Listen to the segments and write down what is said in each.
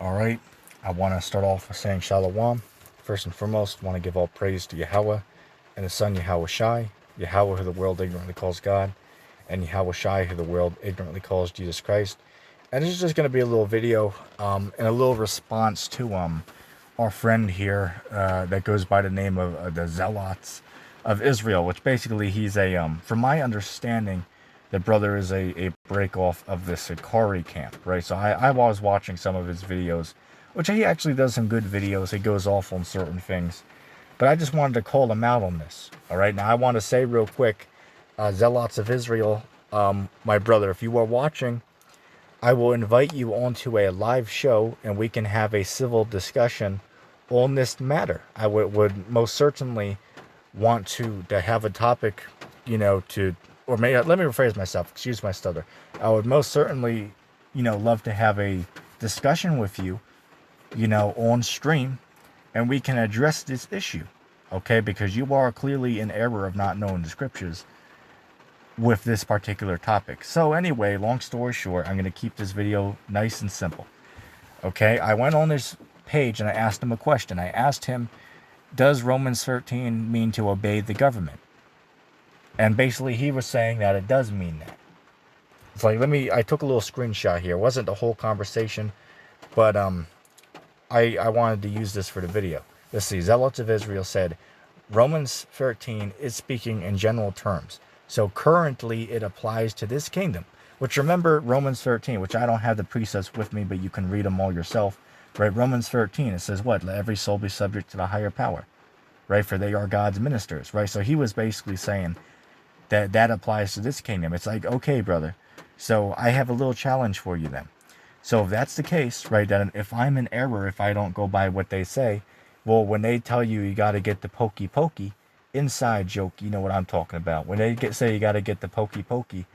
Alright, I want to start off with saying Shalom. First and foremost, I want to give all praise to Yahweh and His Son Yahweh Shai, Yahweh who the world ignorantly calls God, and Yahweh Shai who the world ignorantly calls Jesus Christ. And this is just going to be a little video and a little response to our friend here that goes by the name of the Zealots of Israel, which basically he's a, from my understanding, the brother is a break off of the Sakari camp, right? So I was watching some of his videos, which he actually does some good videos. He goes off on certain things. But I just wanted to call him out on this, all right? Now, I want to say real quick, Zealots of Israel, my brother, if you are watching, I will invite you onto a live show and we can have a civil discussion on this matter. I would most certainly want to have a topic, you know, or maybe, let me rephrase myself, excuse my stutter. I would most certainly, love to have a discussion with you, on stream, and we can address this issue, okay? Because you are clearly in error of not knowing the scriptures with this particular topic. So anyway, long story short, I'm going to keep this video nice and simple, okay? I went on this page and I asked him a question. I asked him, does Romans 13 mean to obey the government? And basically he was saying that it does mean that. It's like, I took a little screenshot here. It wasn't the whole conversation, but I wanted to use this for the video. Let's see, Zealots of Israel said, Romans 13 is speaking in general terms. So currently it applies to this kingdom. Which, remember, Romans 13, which I don't have the precepts with me, but you can read them all yourself. Right, Romans 13, it says what? Let every soul be subject to the higher power. Right, for they are God's ministers. Right, so he was basically saying that applies to this kingdom. It's like, okay, brother, so I have a little challenge for you then. So if that's the case, right, that if I'm in error, if I don't go by what they say, well, when they tell you you got to get the pokey pokey, inside joke, you know what I'm talking about. When they say you got to get the pokey pokey,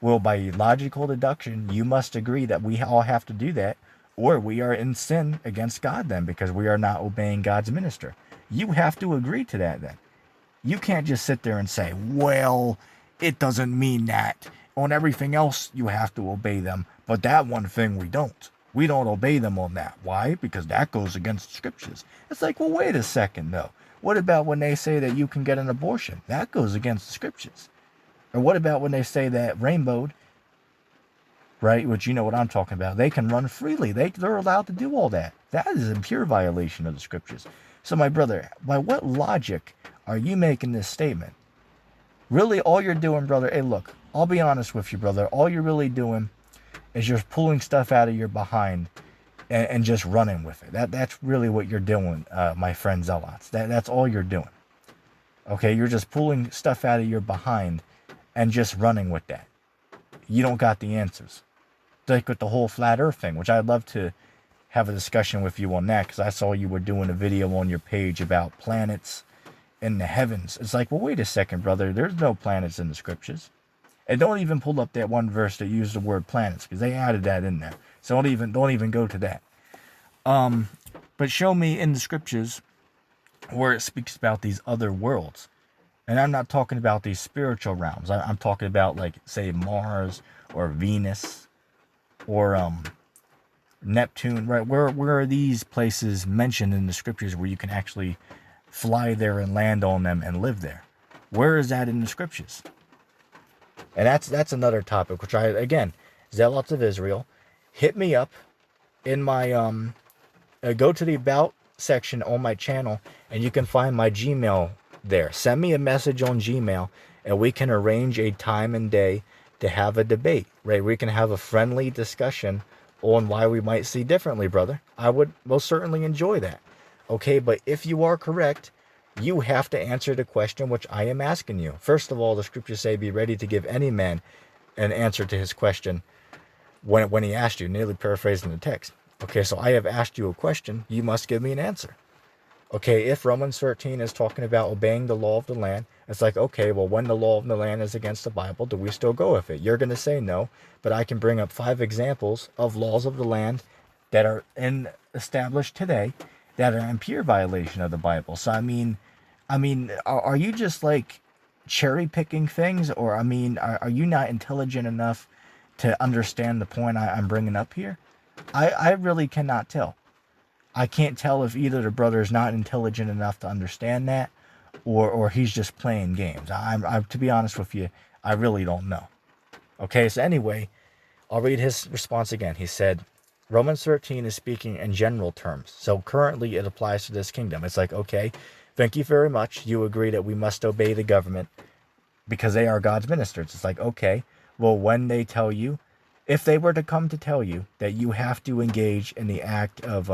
well, by logical deduction, you must agree that we all have to do that, or we are in sin against God then, because we are not obeying God's minister. You have to agree to that then. You can't just sit there and say, well, it doesn't mean that. On everything else, you have to obey them. But that one thing we don't. We don't obey them on that. Why? Because that goes against the scriptures. It's like, well, wait a second, though. What about when they say that you can get an abortion? That goes against the scriptures. Or what about when they say that rainbowed, right, which you know what I'm talking about, they can run freely. They're allowed to do all that. That is in pure violation of the scriptures. So, my brother, by what logic are you making this statement? Really, all you're doing, brother, hey, look, I'll be honest with you, brother. All you're really doing is just pulling stuff out of your behind and just running with it. That's really what you're doing, my friend Zealots. That's all you're doing. Okay, you're just pulling stuff out of your behind and just running with that. You don't got the answers. Like with the whole flat earth thing, which I'd love to have a discussion with you on that, because I saw you were doing a video on your page about planets in the heavens. It's like, well, wait a second, brother. There's no planets in the scriptures. And don't even pull up that one verse that used the word planets, because they added that in there. So don't even go to that. But show me in the scriptures where it speaks about these other worlds. And I'm not talking about these spiritual realms. I'm talking about, like, say, Mars or Venus or Neptune, right? Where are these places mentioned in the scriptures where you can actually fly there and land on them and live there? Where is that in the scriptures? And that's another topic, which again, Zealots of Israel, hit me up in my, go to the About section on my channel, and you can find my Gmail there. Send me a message on Gmail, and we can arrange a time and day to have a debate, right? We can have a friendly discussion on why we might see differently, brother. I would most certainly enjoy that. Okay, but if you are correct, you have to answer the question which I am asking you. First of all, the scriptures say, be ready to give any man an answer to his question when he asked you, nearly paraphrasing the text. Okay, so I have asked you a question. You must give me an answer. Okay, if Romans 13 is talking about obeying the law of the land, it's like, okay, well, when the law of the land is against the Bible, do we still go with it? You're going to say no, but I can bring up 5 examples of laws of the land that are established today that are in pure violation of the Bible. So, I mean, are you just like cherry picking things, or are you not intelligent enough to understand the point I'm bringing up here? I really cannot tell. I can't tell if either the brother is not intelligent enough to understand that, or he's just playing games. I'm to be honest with you, I really don't know. Okay, so anyway, I'll read his response again. He said, Romans 13 is speaking in general terms. So currently it applies to this kingdom. It's like, okay, thank you very much. You agree that we must obey the government because they are God's ministers. It's like, okay, well, when they tell you, if they were to come to tell you that you have to engage in the act of,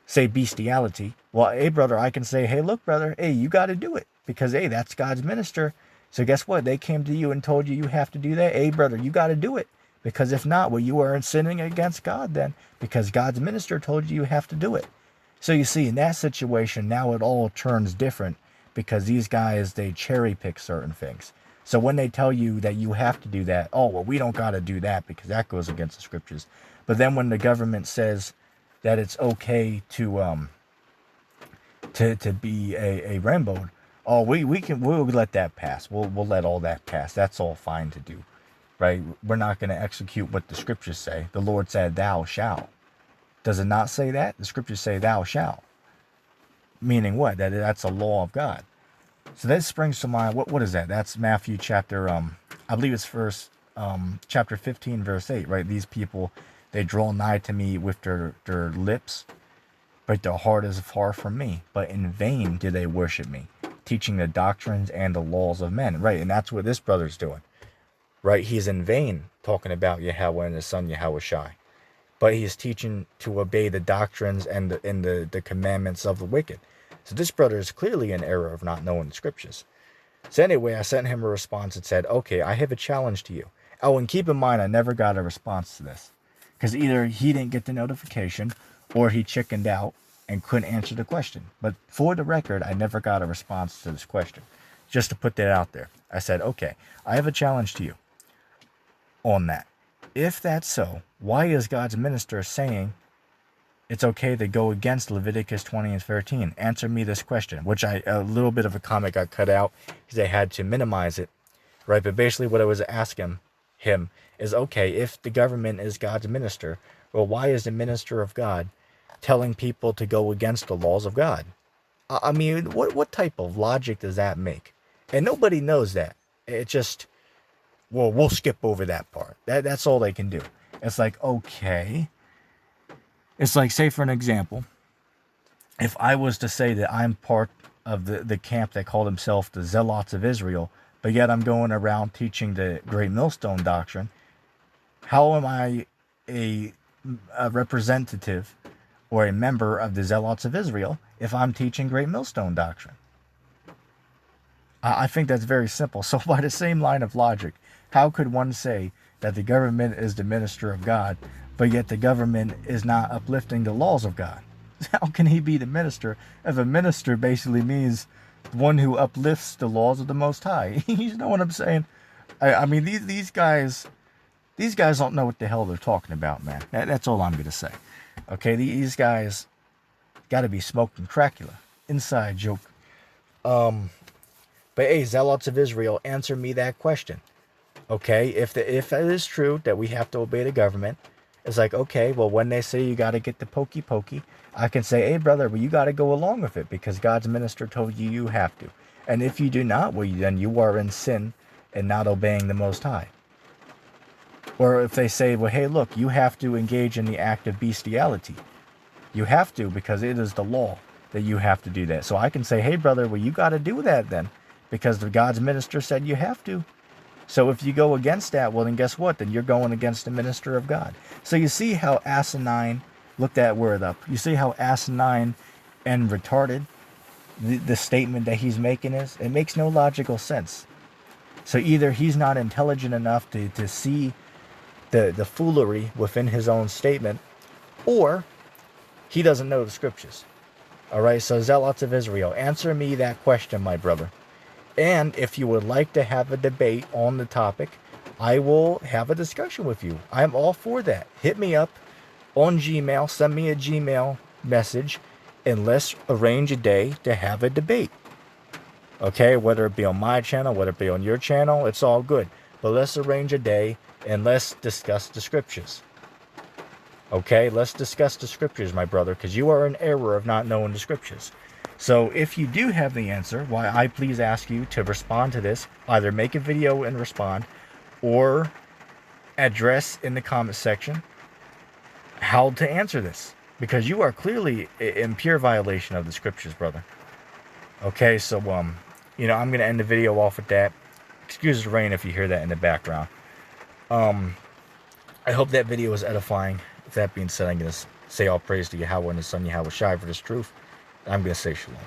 say, bestiality, well, hey, brother, I can say, hey, look, brother, hey, you got to do it because, hey, that's God's minister. So guess what? They came to you and told you you have to do that. Hey, brother, you got to do it. Because if not, well, you are sinning against God then. Because God's minister told you have to do it. So you see, in that situation, now it all turns different. Because these guys, they cherry pick certain things. So when they tell you that you have to do that, oh, well, we don't got to do that because that goes against the scriptures. But then when the government says that it's okay to be a Rambo, oh, we'll let that pass. We'll let all that pass. That's all fine to do, right? We're not going to execute what the scriptures say. The Lord said, "Thou shalt." Does it not say that? The scriptures say, "Thou shalt," meaning what? That's a law of God. So that springs to mind. What is that? That's Matthew chapter I believe it's chapter 15 verse 8, right? These people, they draw nigh to me with their lips, but their heart is far from me. But in vain do they worship me, teaching the doctrines and the laws of men. Right, and that's what this brother's doing. Right, he's in vain talking about Yahweh and his son Yahweh Shai. But he's teaching to obey the doctrines and the commandments of the wicked. So this brother is clearly in error of not knowing the scriptures. So anyway, I sent him a response and said, okay, I have a challenge to you. Oh, and keep in mind, I never got a response to this. Because either he didn't get the notification or he chickened out and couldn't answer the question. But for the record, I never got a response to this question. Just to put that out there. I said, okay, I have a challenge to you on that. If that's so, why is God's minister saying it's okay to go against Leviticus 20 and 13? Answer me this question, which a little bit of a comment got cut out because I had to minimize it, right? But basically what I was asking him is, okay, if the government is God's minister, well, why is the minister of God telling people to go against the laws of God? I mean, what type of logic does that make? And nobody knows that. It just, well, we'll skip over that part. That's all they can do. It's like, okay. It's like, say for an example, if I was to say that I'm part of the camp that called himself the Zealots of Israel, but yet I'm going around teaching the Great Millstone Doctrine, how am I a representative or a member of the Zealots of Israel if I'm teaching Great Millstone Doctrine? I think that's very simple. So by the same line of logic, how could one say that the government is the minister of God, but yet the government is not uplifting the laws of God? How can he be the minister if a minister basically means one who uplifts the laws of the Most High? You know what I'm saying? I mean, these guys don't know what the hell they're talking about, man. That's all I'm going to say. Okay, these guys got to be smoking Crackula. Inside joke. But hey, Zealots of Israel, answer me that question. Okay, if it is true that we have to obey the government, it's like, okay, well, when they say you got to get the pokey, I can say, hey, brother, well, you got to go along with it because God's minister told you you have to. And if you do not, well, then you are in sin and not obeying the Most High. Or if they say, well, hey, look, you have to engage in the act of bestiality. You have to because it is the law that you have to do that. So I can say, hey, brother, well, you got to do that then because the God's minister said you have to. So if you go against that, well, then guess what? Then you're going against the minister of God. So you see how asinine, look that word up. You see how asinine and retarded the statement that he's making is? It makes no logical sense. So either he's not intelligent enough to see the foolery within his own statement, or he doesn't know the scriptures. All right, so Zealots of Israel, answer me that question, my brother. And if you would like to have a debate on the topic, I will have a discussion with you. I'm all for that. Hit me up on Gmail. Send me a Gmail message. And let's arrange a day to have a debate. Okay, whether it be on my channel, whether it be on your channel, it's all good. But let's arrange a day and let's discuss the scriptures. Okay, let's discuss the scriptures, my brother, because you are in error of not knowing the scriptures. So if you do have the answer, why I please ask you to respond to this. Either make a video and respond, or address in the comment section how to answer this. Because you are clearly in pure violation of the scriptures, brother. Okay, so, I'm going to end the video off with that. Excuse the rain if you hear that in the background. I hope that video was edifying. With that being said, I'm going to say all praise to Yahweh and His Son Yahweh Shai for this truth. I'm going to say shalom.